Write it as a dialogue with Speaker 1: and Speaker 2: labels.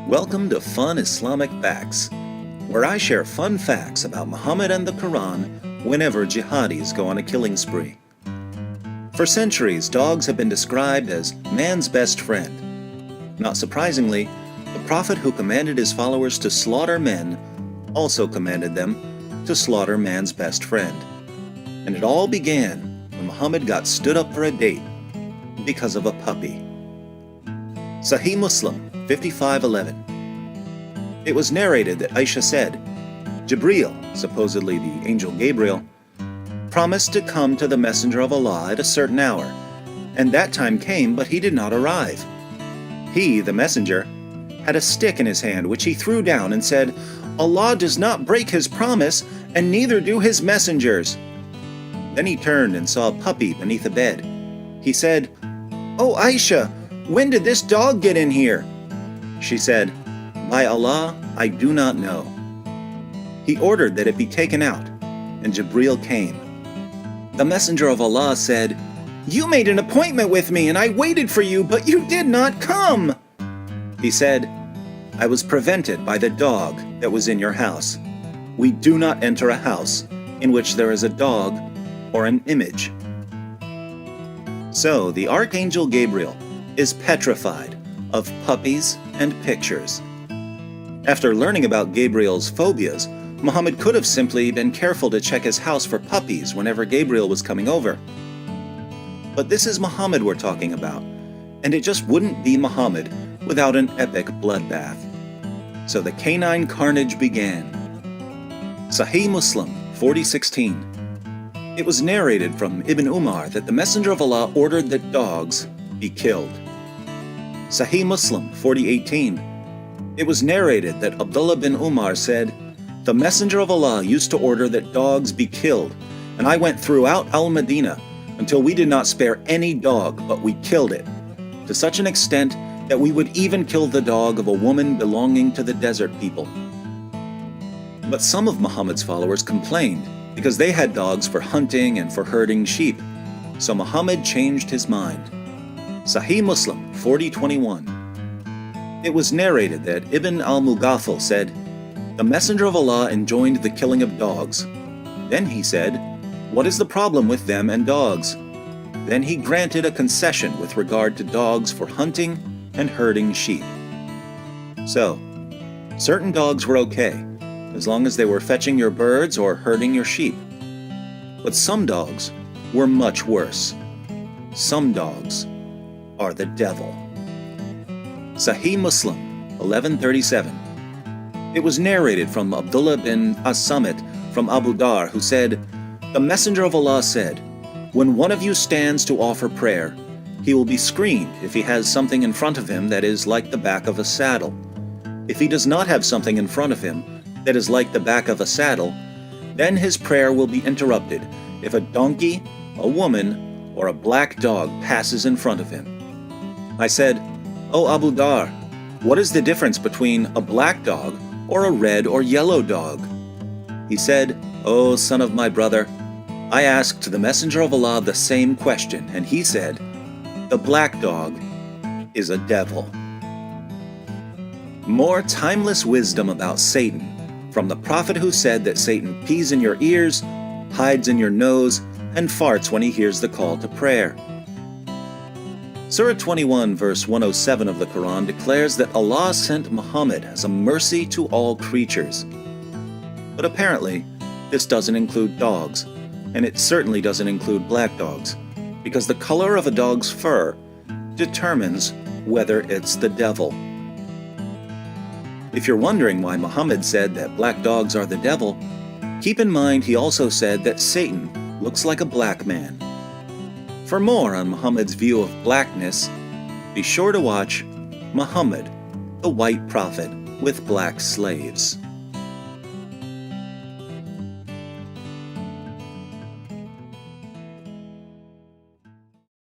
Speaker 1: Welcome to Fun Islamic Facts, where I share fun facts about Muhammad and the Quran whenever jihadis go on a killing spree. For centuries, dogs have been described as man's best friend. Not surprisingly, the Prophet who commanded his followers to slaughter men also commanded them to slaughter man's best friend. And it all began when Muhammad got stood up for a date because of a puppy. Sahih Muslim 55:11. It was narrated that Aisha said, Jibreel, supposedly the angel Gabriel, promised to come to the messenger of Allah at a certain hour, and that time came, but he did not arrive. He, the messenger, had a stick in his hand which he threw down and said, Allah does not break his promise, and neither do his messengers. Then he turned and saw a puppy beneath a bed. He said, "Oh Aisha, when did this dog get in here?" She said, "By Allah, I do not know." He ordered that it be taken out, and Jibreel came. The messenger of Allah said, "You made an appointment with me, and I waited for you, but you did not come." He said, "I was prevented by the dog that was in your house. We do not enter a house in which there is a dog or an image." So the Archangel Gabriel is petrified of puppies and pictures. After learning about Gabriel's phobias, Muhammad could have simply been careful to check his house for puppies whenever Gabriel was coming over. But this is Muhammad we're talking about, and it just wouldn't be Muhammad without an epic bloodbath. So the canine carnage began. Sahih Muslim 40:16. It was narrated from Ibn Umar that the Messenger of Allah ordered that dogs be killed. Sahih Muslim 40:18. It was narrated that Abdullah bin Umar said, "The Messenger of Allah used to order that dogs be killed, and I went throughout Al-Madinah until we did not spare any dog, but we killed it, to such an extent that we would even kill the dog of a woman belonging to the desert people." But some of Muhammad's followers complained because they had dogs for hunting and for herding sheep, so Muhammad changed his mind. Sahih Muslim 40:21. It was narrated that Ibn al-Mughaffal said, "The Messenger of Allah enjoined the killing of dogs. Then he said, 'What is the problem with them and dogs?' Then he granted a concession with regard to dogs for hunting and herding sheep." So, certain dogs were okay, as long as they were fetching your birds or herding your sheep. But some dogs were much worse. Some dogs are the devil. Sahih Muslim 1137. It was narrated from Abdullah bin As-Samit from Abu Dar, who said, "The Messenger of Allah said, 'When one of you stands to offer prayer, he will be screened if he has something in front of him that is like the back of a saddle. If he does not have something in front of him that is like the back of a saddle, then his prayer will be interrupted if a donkey, a woman, or a black dog passes in front of him.' I said, 'O Abu Dar, what is the difference between a black dog or a red or yellow dog?' He said, 'O son of my brother, I asked the Messenger of Allah the same question, and he said, the black dog is a devil.'" More timeless wisdom about Satan from the Prophet who said that Satan pees in your ears, hides in your nose, and farts when he hears the call to prayer. Surah 21 verse 107 of the Quran declares that Allah sent Muhammad as a mercy to all creatures. But apparently, this doesn't include dogs, and it certainly doesn't include black dogs, because the color of a dog's fur determines whether it's the devil. If you're wondering why Muhammad said that black dogs are the devil, keep in mind he also said that Satan looks like a black man. For more on Muhammad's view of blackness, be sure to watch Muhammad, the White Prophet with Black Slaves.